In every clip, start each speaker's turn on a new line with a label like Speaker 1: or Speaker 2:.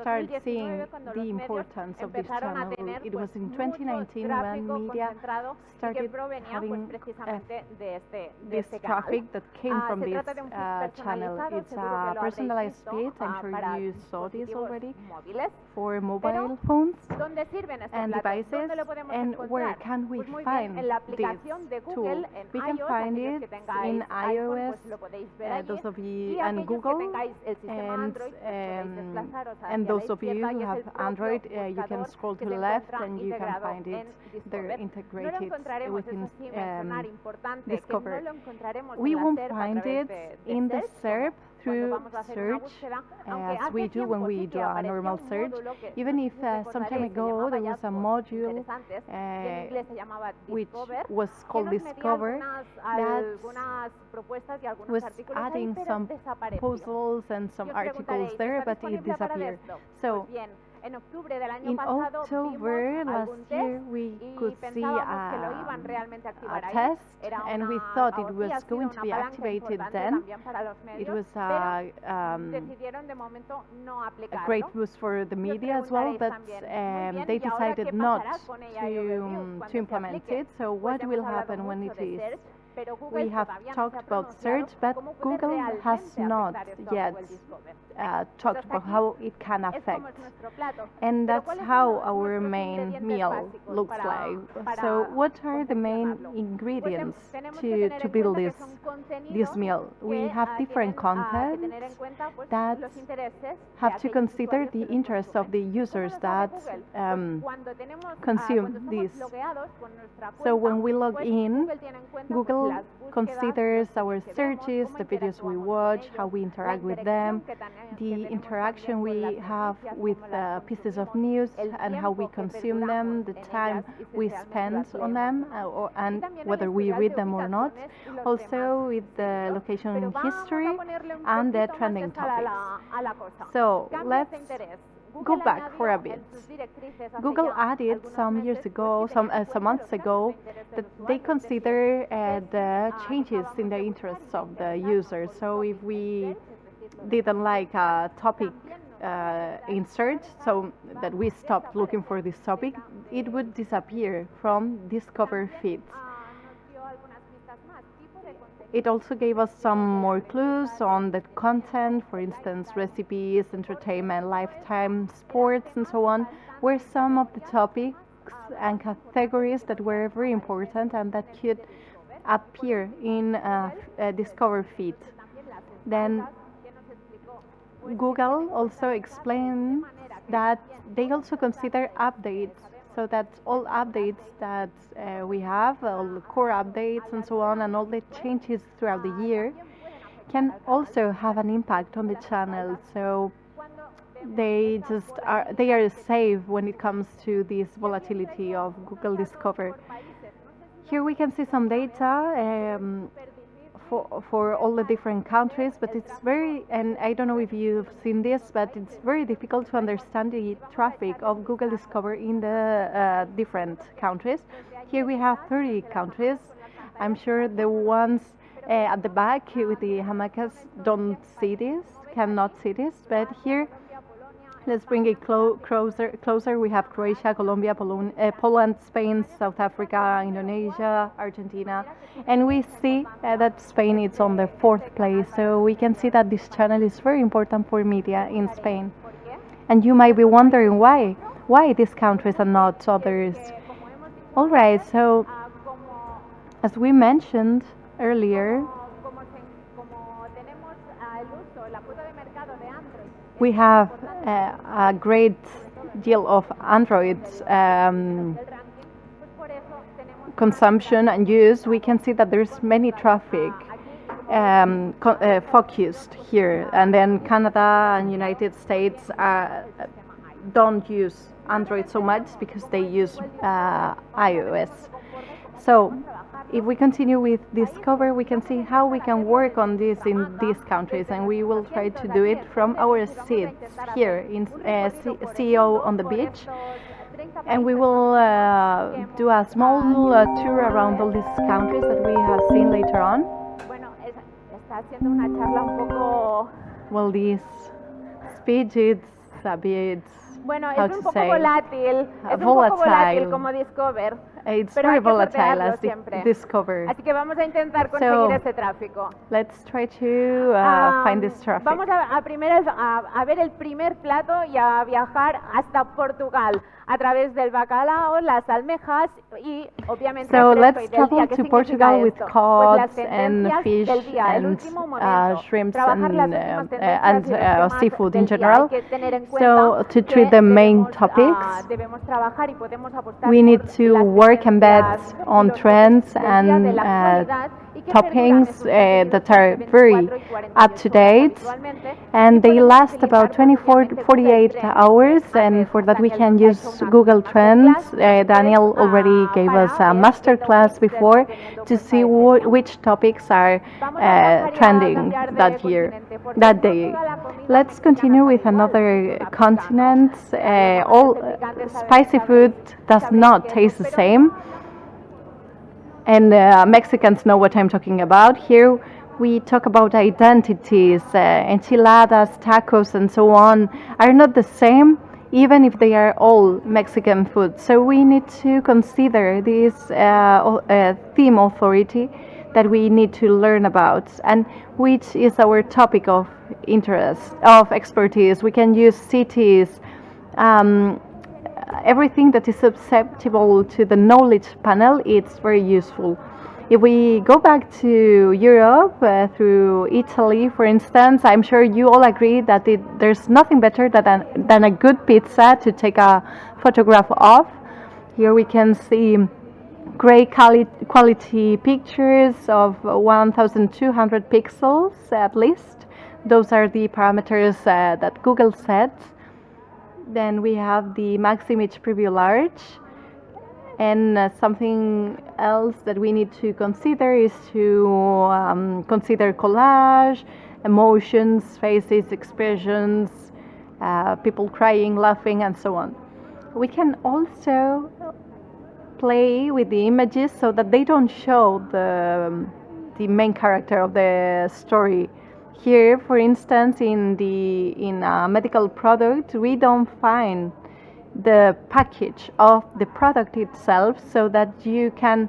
Speaker 1: started seeing the importance of this channel, it was in 2019 when media started having
Speaker 2: precisamente de
Speaker 1: this
Speaker 2: este canal.
Speaker 1: traffic that came from
Speaker 2: Se
Speaker 1: this
Speaker 2: trata de un feed
Speaker 1: channel.
Speaker 2: personalizado,
Speaker 1: It's
Speaker 2: seguro que
Speaker 1: a
Speaker 2: lo habréis
Speaker 1: personalized
Speaker 2: visto,
Speaker 1: feed. I'm sure
Speaker 2: para
Speaker 1: you saw this
Speaker 2: dispositivos
Speaker 1: already
Speaker 2: móviles.
Speaker 1: for mobile phones
Speaker 2: ¿Dónde sirven estos
Speaker 1: and
Speaker 2: platos?
Speaker 1: devices.
Speaker 2: ¿Dónde lo podemos
Speaker 1: And where
Speaker 2: encontrar?
Speaker 1: can we
Speaker 2: Pues muy bien,
Speaker 1: find
Speaker 2: en la
Speaker 1: this
Speaker 2: aplicación de
Speaker 1: tool?
Speaker 2: Google en
Speaker 1: We can
Speaker 2: iOS,
Speaker 1: find
Speaker 2: aquellos
Speaker 1: it
Speaker 2: que tengáis
Speaker 1: in
Speaker 2: iPhone,
Speaker 1: iOS,
Speaker 2: pues lo podéis ver allí.
Speaker 1: those of
Speaker 2: Y
Speaker 1: you and
Speaker 2: aquellos que
Speaker 1: Google,
Speaker 2: tengáis el sistema
Speaker 1: and
Speaker 2: Android, pues podéis desplazaros hacia
Speaker 1: and
Speaker 2: la
Speaker 1: those of you
Speaker 2: izquierda,
Speaker 1: who
Speaker 2: y es
Speaker 1: have
Speaker 2: el propio
Speaker 1: Android, you can
Speaker 2: buscador
Speaker 1: scroll
Speaker 2: que
Speaker 1: to
Speaker 2: se
Speaker 1: the left
Speaker 2: encuentra
Speaker 1: and you can
Speaker 2: integrado
Speaker 1: find it.
Speaker 2: en
Speaker 1: They're
Speaker 2: Discover. No lo
Speaker 1: integrated
Speaker 2: encontraremos,
Speaker 1: within
Speaker 2: eso sí, mencionar importante,
Speaker 1: Discover.
Speaker 2: que no lo encontraremos
Speaker 1: We
Speaker 2: en la
Speaker 1: won't
Speaker 2: SERP a
Speaker 1: find
Speaker 2: través
Speaker 1: it
Speaker 2: de
Speaker 1: in the
Speaker 2: search,
Speaker 1: SERP
Speaker 2: cuando
Speaker 1: through
Speaker 2: vamos a hacer una
Speaker 1: search
Speaker 2: búsqueda, aunque
Speaker 1: as
Speaker 2: hace
Speaker 1: we do when
Speaker 2: tiempo
Speaker 1: we
Speaker 2: sí
Speaker 1: do
Speaker 2: que
Speaker 1: a
Speaker 2: apareció
Speaker 1: normal
Speaker 2: un
Speaker 1: search,
Speaker 2: módulo que,
Speaker 1: even
Speaker 2: no sé
Speaker 1: if
Speaker 2: si
Speaker 1: some time
Speaker 2: recordaréis, se
Speaker 1: ago
Speaker 2: llamaba
Speaker 1: there was a
Speaker 2: hallazgos
Speaker 1: module
Speaker 2: interesantes, que en inglés se llamaba
Speaker 1: which
Speaker 2: Discover,
Speaker 1: was
Speaker 2: que
Speaker 1: called
Speaker 2: nos metía
Speaker 1: Discover that
Speaker 2: algunas propuestas y algunos
Speaker 1: was
Speaker 2: artículos ahí,
Speaker 1: adding
Speaker 2: pero
Speaker 1: some
Speaker 2: desapareció.
Speaker 1: proposals and
Speaker 2: Y
Speaker 1: some
Speaker 2: os
Speaker 1: articles
Speaker 2: preguntaréis,
Speaker 1: there,
Speaker 2: ¿está
Speaker 1: but it
Speaker 2: disponible para
Speaker 1: disappeared.
Speaker 2: desktop?
Speaker 1: So
Speaker 2: Pues bien, en octubre del año
Speaker 1: in
Speaker 2: pasado
Speaker 1: October
Speaker 2: vimos
Speaker 1: last
Speaker 2: algún
Speaker 1: year
Speaker 2: test
Speaker 1: we
Speaker 2: y
Speaker 1: could see
Speaker 2: pensábamos que lo iban realmente a activar
Speaker 1: a
Speaker 2: ahí.
Speaker 1: test,
Speaker 2: Era
Speaker 1: and we
Speaker 2: una,
Speaker 1: thought
Speaker 2: o
Speaker 1: it
Speaker 2: sí
Speaker 1: was
Speaker 2: ha sido
Speaker 1: going to
Speaker 2: una
Speaker 1: be
Speaker 2: palanca
Speaker 1: activated
Speaker 2: importante
Speaker 1: then.
Speaker 2: también para los
Speaker 1: It
Speaker 2: medios,
Speaker 1: was
Speaker 2: pero decidieron de momento no
Speaker 1: a
Speaker 2: aplicarlo.
Speaker 1: great boost for the
Speaker 2: Y os
Speaker 1: media as well,
Speaker 2: preguntaréis
Speaker 1: but
Speaker 2: también, muy bien,
Speaker 1: they
Speaker 2: ¿y ahora
Speaker 1: decided
Speaker 2: qué
Speaker 1: not
Speaker 2: pasará con AI Overviews cuando
Speaker 1: to
Speaker 2: se
Speaker 1: implement
Speaker 2: aplique?
Speaker 1: it. So
Speaker 2: Pues
Speaker 1: what will
Speaker 2: hemos hablado
Speaker 1: happen when
Speaker 2: mucho
Speaker 1: it
Speaker 2: de
Speaker 1: is?
Speaker 2: search, pero Google
Speaker 1: We have
Speaker 2: todavía no se ha
Speaker 1: talked about
Speaker 2: pronunciado
Speaker 1: search, but
Speaker 2: cómo puede
Speaker 1: Google has
Speaker 2: realmente
Speaker 1: not
Speaker 2: afectar esto a
Speaker 1: yet
Speaker 2: Google Discover.
Speaker 1: talked
Speaker 2: hasta
Speaker 1: about
Speaker 2: aquí
Speaker 1: how it can
Speaker 2: es como
Speaker 1: affect.
Speaker 2: es nuestro plato.
Speaker 1: And
Speaker 2: Pero
Speaker 1: that's
Speaker 2: ¿cuáles son
Speaker 1: how
Speaker 2: nuestros
Speaker 1: our main
Speaker 2: ingredientes
Speaker 1: meal
Speaker 2: básicos
Speaker 1: looks like. So what are the main
Speaker 2: confeccionarlo?
Speaker 1: ingredients
Speaker 2: Tenemos que tener
Speaker 1: to
Speaker 2: en
Speaker 1: build
Speaker 2: cuenta que
Speaker 1: this
Speaker 2: son contenidos
Speaker 1: this meal? We
Speaker 2: que
Speaker 1: have different
Speaker 2: tienen que
Speaker 1: content
Speaker 2: tener en cuenta pues,
Speaker 1: that
Speaker 2: los intereses de
Speaker 1: have to
Speaker 2: aquellos
Speaker 1: consider
Speaker 2: usuarios
Speaker 1: the
Speaker 2: que los
Speaker 1: interests of the
Speaker 2: consumen.
Speaker 1: users
Speaker 2: ¿Cómo lo sabe
Speaker 1: that
Speaker 2: Google? Pues cuando tenemos,
Speaker 1: consume
Speaker 2: cuando estamos
Speaker 1: this.
Speaker 2: logueados con nuestra cuenta,
Speaker 1: So when we log
Speaker 2: pues
Speaker 1: in,
Speaker 2: Google tiene en cuenta
Speaker 1: Google
Speaker 2: pues, las búsquedas,
Speaker 1: considers
Speaker 2: los
Speaker 1: our
Speaker 2: vídeos que vemos,
Speaker 1: searches,
Speaker 2: cómo
Speaker 1: the videos we
Speaker 2: interactuamos con
Speaker 1: watch,
Speaker 2: ellos,
Speaker 1: how we
Speaker 2: la
Speaker 1: interact with
Speaker 2: interacción
Speaker 1: them,
Speaker 2: que
Speaker 1: the
Speaker 2: tenemos
Speaker 1: interaction
Speaker 2: también con
Speaker 1: we
Speaker 2: las
Speaker 1: have
Speaker 2: noticias,
Speaker 1: with
Speaker 2: cómo las
Speaker 1: pieces of
Speaker 2: consumimos,
Speaker 1: news,
Speaker 2: el
Speaker 1: and how we
Speaker 2: tiempo que
Speaker 1: consume them,
Speaker 2: perduramos
Speaker 1: the
Speaker 2: en
Speaker 1: time
Speaker 2: ellas y si
Speaker 1: we
Speaker 2: realmente
Speaker 1: spend
Speaker 2: las
Speaker 1: on
Speaker 2: leemos
Speaker 1: them,
Speaker 2: o no.
Speaker 1: and
Speaker 2: Y también el
Speaker 1: whether we
Speaker 2: historial
Speaker 1: read
Speaker 2: de
Speaker 1: them or not.
Speaker 2: ubicaciones y los
Speaker 1: Also
Speaker 2: temas
Speaker 1: with the
Speaker 2: seguidos.
Speaker 1: location
Speaker 2: Pero vamos
Speaker 1: history
Speaker 2: a ponerle un
Speaker 1: and the
Speaker 2: poquito más
Speaker 1: trending
Speaker 2: de sal a
Speaker 1: topics.
Speaker 2: la cosa.
Speaker 1: So
Speaker 2: Cambios
Speaker 1: let's
Speaker 2: de interés.
Speaker 1: go
Speaker 2: Google
Speaker 1: back for a
Speaker 2: añadió
Speaker 1: bit.
Speaker 2: en sus directrices hace
Speaker 1: Google
Speaker 2: ya
Speaker 1: added
Speaker 2: algunos
Speaker 1: some years
Speaker 2: meses,
Speaker 1: ago,
Speaker 2: pues, que tenían en
Speaker 1: some
Speaker 2: cuenta
Speaker 1: months
Speaker 2: los cambios
Speaker 1: ago,
Speaker 2: de interés del
Speaker 1: that they
Speaker 2: usuario, es decir,
Speaker 1: consider the
Speaker 2: que
Speaker 1: changes in the
Speaker 2: acabamos de buscar y
Speaker 1: interests
Speaker 2: de
Speaker 1: of the
Speaker 2: interesarnos
Speaker 1: users.
Speaker 2: por un
Speaker 1: So if
Speaker 2: topic en
Speaker 1: we
Speaker 2: search, es decir, lo
Speaker 1: didn't
Speaker 2: dejamos
Speaker 1: like a topic
Speaker 2: también nos
Speaker 1: in search, so that we stopped looking for this topic, it would disappear from Discover feed.
Speaker 2: nos dio algunas pistas más. Tipo de contenido.
Speaker 1: It also gave us some more clues on the content, for instance, recipes, entertainment, lifetime, sports, and so on, were some of the topics and categories that were very important and that could appear in a Discover feed. Then Google also explained that they also consider updates, so that all updates that we have, all the core updates and so on, and all the changes throughout the year can also have an impact on the channel. So they are safe when it comes to this volatility of Google Discover. Here we can see some data for all the different countries, but it's very, and I don't know if you've seen this, but it's very difficult to understand the traffic of Google Discover in the different countries. Here we have 30 countries. I'm sure the ones at the back with the hammocks don't see this, cannot see this, but here let's bring it closer. We have Croatia, Colombia, Poland, Spain, South Africa, Indonesia, Argentina, and we see that Spain is on the 4th place. So we can see that this channel is very important for media in Spain. And you might be wondering why these countries and not others. All right, so as we mentioned earlier, we have a great deal of Android consumption and use. We can see that there's many traffic focused here, and then Canada and United States don't use Android so much because they use iOS. So if we continue with Discover, we can see how we can work on this in these countries, and we will try to do it from our seats here in SEO on the beach. And we will do a small tour around all these countries that we have seen later on. Well, this speech is a bit,
Speaker 2: Bueno,
Speaker 1: how
Speaker 2: es
Speaker 1: to
Speaker 2: un poco
Speaker 1: say,
Speaker 2: volátil, es un poco
Speaker 1: volatile.
Speaker 2: volátil como Discover.
Speaker 1: It's
Speaker 2: pero
Speaker 1: very
Speaker 2: hay que
Speaker 1: volatile
Speaker 2: sortearlo
Speaker 1: as
Speaker 2: siempre.
Speaker 1: discovered.
Speaker 2: Así que vamos a intentar conseguir ese tráfico.
Speaker 1: Let's try to find this traffic.
Speaker 2: Vamos a primero a ver el primer plato y a viajar hasta Portugal a través del bacalao, las almejas y obviamente
Speaker 1: So
Speaker 2: el fresco
Speaker 1: let's
Speaker 2: y del día.
Speaker 1: travel
Speaker 2: ¿Qué
Speaker 1: to
Speaker 2: significa
Speaker 1: Portugal with
Speaker 2: esto? Pues las
Speaker 1: cod and
Speaker 2: tendencias
Speaker 1: fish
Speaker 2: del día, el
Speaker 1: and
Speaker 2: último momento.
Speaker 1: shrimps
Speaker 2: Trabajar las últimas
Speaker 1: and
Speaker 2: tendencias y los temas
Speaker 1: seafood
Speaker 2: del
Speaker 1: in
Speaker 2: día.
Speaker 1: general.
Speaker 2: Hay que tener en cuenta
Speaker 1: So to
Speaker 2: que
Speaker 1: treat the main
Speaker 2: debemos,
Speaker 1: topics,
Speaker 2: debemos trabajar y podemos apostar
Speaker 1: we need
Speaker 2: por
Speaker 1: to
Speaker 2: las
Speaker 1: work and bet
Speaker 2: tendencias y
Speaker 1: on
Speaker 2: los
Speaker 1: trends
Speaker 2: topics del día de
Speaker 1: and
Speaker 2: la actualidad y que perduran
Speaker 1: toppings
Speaker 2: esos contenidos
Speaker 1: that are
Speaker 2: entre
Speaker 1: very
Speaker 2: 24 y 48
Speaker 1: up to date,
Speaker 2: horas habitualmente, y
Speaker 1: and they
Speaker 2: podemos
Speaker 1: last
Speaker 2: utilizar,
Speaker 1: about
Speaker 2: pues,
Speaker 1: 24
Speaker 2: obviamente,
Speaker 1: 48
Speaker 2: Google Trends.
Speaker 1: hours,
Speaker 2: A
Speaker 1: and
Speaker 2: ver,
Speaker 1: for that we
Speaker 2: Daniel
Speaker 1: can
Speaker 2: nos ha
Speaker 1: use
Speaker 2: hecho una
Speaker 1: Google Trends.
Speaker 2: masterclass,
Speaker 1: Daniel
Speaker 2: pues,
Speaker 1: already gave
Speaker 2: para
Speaker 1: us a
Speaker 2: ver de
Speaker 1: masterclass
Speaker 2: topics del
Speaker 1: before
Speaker 2: contenido,
Speaker 1: to
Speaker 2: pues,
Speaker 1: see
Speaker 2: para ese día.
Speaker 1: which topics are
Speaker 2: Vamos a viajar y a
Speaker 1: trending
Speaker 2: cambiar de
Speaker 1: that year,
Speaker 2: continente, porque
Speaker 1: that
Speaker 2: no
Speaker 1: day.
Speaker 2: toda la comida
Speaker 1: Let's
Speaker 2: mexicana
Speaker 1: continue
Speaker 2: sabe
Speaker 1: with
Speaker 2: igual,
Speaker 1: another
Speaker 2: Sudáfrica, ¿no?
Speaker 1: continent.
Speaker 2: Hay
Speaker 1: All
Speaker 2: veces el picante
Speaker 1: spicy food does
Speaker 2: sabe
Speaker 1: not
Speaker 2: quesos,
Speaker 1: taste the
Speaker 2: pero
Speaker 1: same. And Mexicans know what I'm talking about. Here we talk about identities. Enchiladas, tacos, and so on are not the same, even if they are all Mexican food. So we need to consider this theme authority that we need to learn about, and which is our topic of interest, of expertise. We can use cities. Everything that is susceptible to the knowledge panel, it's very useful. If we go back to Europe, through Italy, for instance, I'm sure you all agree that there's nothing better than a good pizza to take a photograph of. Here we can see great quality pictures of 1200 pixels at least. Those are the parameters that Google sets. Then we have the max image preview large, and something else that we need to consider is to consider collage, emotions, faces, expressions, people crying, laughing, and so on. We can also play with the images so that they don't show the main character of the story. Here, for instance, in a medical product, we don't find the package of the product itself, so that you can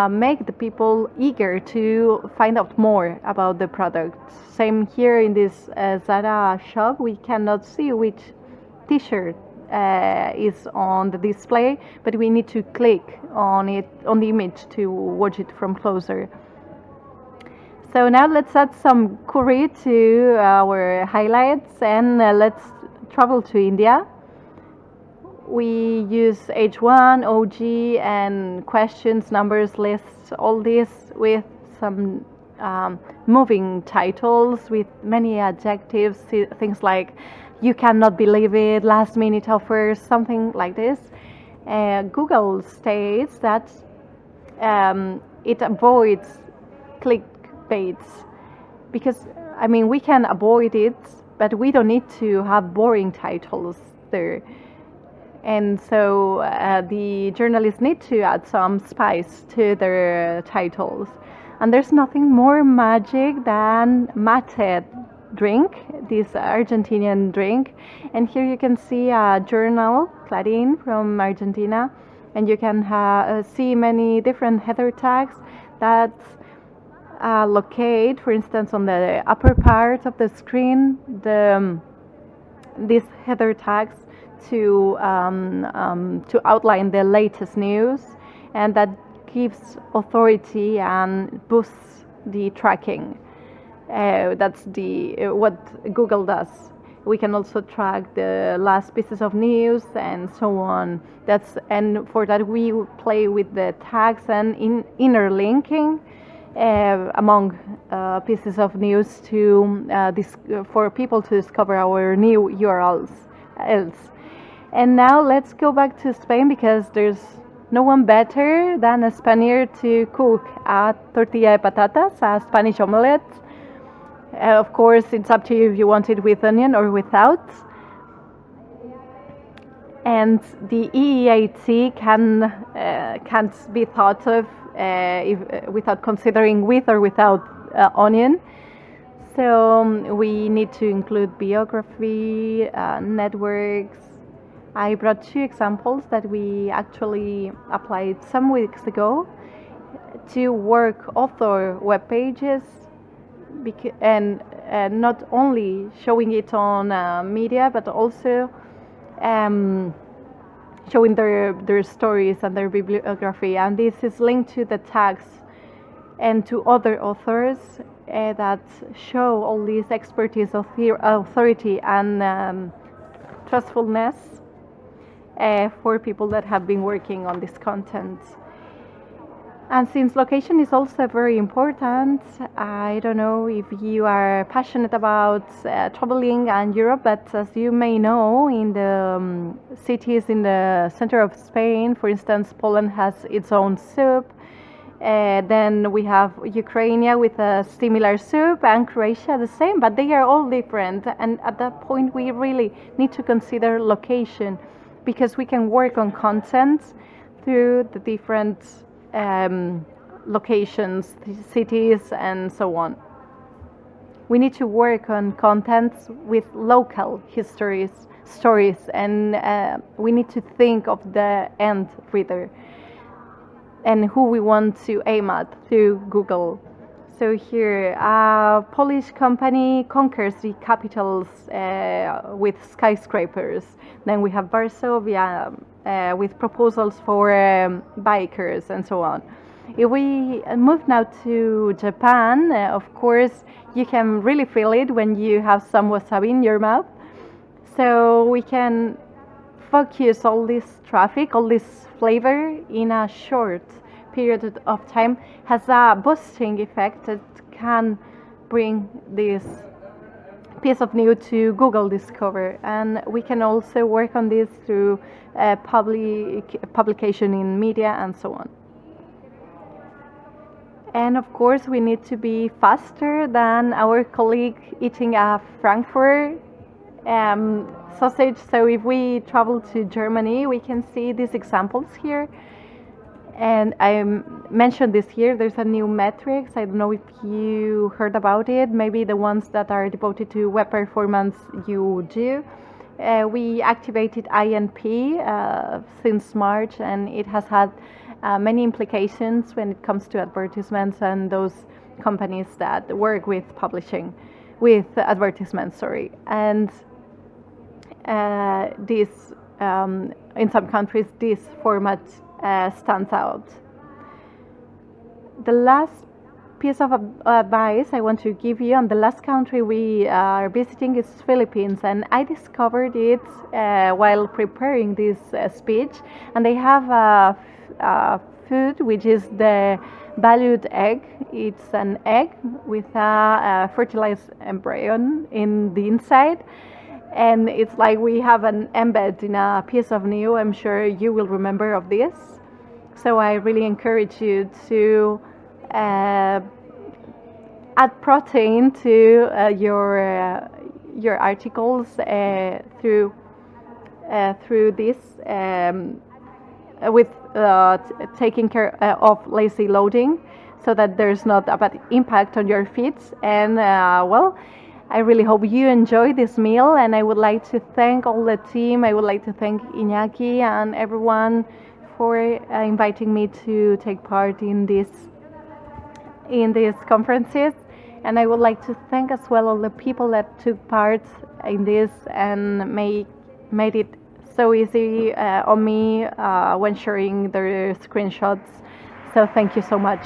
Speaker 1: make the people eager to find out more about the product. Same here in this Zara shop, we cannot see which T-shirt is on the display, but we need to click on it, on the image, to watch it from closer. So now let's add some curry to our highlights, and let's travel to India. We use H1, OG, and questions, numbers, lists, all this with some moving titles with many adjectives, things like "you cannot believe it," "last minute offers," something like this. Google states that it avoids clickbaits, because I mean, we can avoid it, but we don't need to have boring titles there. And so the journalists need to add some spice to their titles. And there's nothing more magic than mate drink, this Argentinian drink. And here you can see a journal, Clarín, from Argentina. And you can see many different header tags that locate, for instance, on the upper part of the screen, these header tags to outline the latest news, and that gives authority and boosts the tracking. That's what Google does. We can also track the last pieces of news and so on. And for that we play with the tags and interlinking among pieces of news for people to discover our new URLs. And now let's go back to Spain, because there's no one better than a Spaniard to cook a tortilla de patatas, a Spanish omelette. Of course, it's up to you if you want it with onion or without. And the EEAT can't be thought of without considering with or without onion. So we need to include biography, networks, I brought two examples that we actually applied some weeks ago to work author web pages, and not only showing it on media, but also um, showing their stories and their bibliography. And this is linked to the tags and to other authors that show all this expertise, authority, and trustfulness for people that have been working on this content. And since location is also very important, I don't know if you are passionate about traveling and Europe, but as you may know, in the cities in the center of Spain, for instance, Poland has its own soup. Then we have Ukraine with a similar soup, and Croatia the same, but they are all different. And at that point, we really need to consider location, because we can work on content through the different locations, cities, and so on. We need to work on contents with local stories, and we need to think of the end reader and who we want to aim at through Google. So here, a Polish company conquers the capitals with skyscrapers. Then we have Varsovia with proposals for bikers and so on. If we move now to Japan, of course, you can really feel it when you have some wasabi in your mouth. So we can focus all this traffic, all this flavor in a short period of time, has a boosting effect that can bring this piece of news to Google Discover. And we can also work on this through publication in media and so on. And of course, we need to be faster than our colleague eating a Frankfurt sausage. So if we travel to Germany, we can see these examples here. And I mentioned this here, there's a new metrics. I don't know if you heard about it. Maybe the ones that are devoted to web performance you do. We activated INP since March, and it has had many implications when it comes to advertisements and those companies that work with publishing, with advertisements, sorry. And this, in some countries, this format stands out. The last piece of advice I want to give you, and the last country we are visiting is Philippines, and I discovered it while preparing this speech. And they have a food which is the valued egg. It's an egg with a fertilized embryo in the inside, and it's like we have an embed in a piece of new. I'm sure you will remember of this. So I really encourage you to add protein to your articles through this with taking care of lazy loading, so that there's not a bad impact on your feeds. And well, I really hope you enjoy this meal, and I would like to thank all the team. I would like to thank Iñaki and everyone for inviting me to take part in these conferences. And I would like to thank as well all the people that took part in this and made it so easy on me when sharing their screenshots. So thank you so much.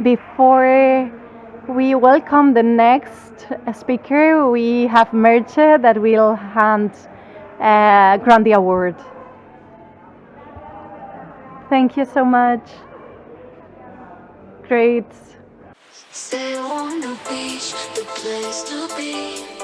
Speaker 1: Before we welcome the next speaker, we have Merche that will grant the award. Thank you so much. Great.
Speaker 3: Stay on the beach, the place to be.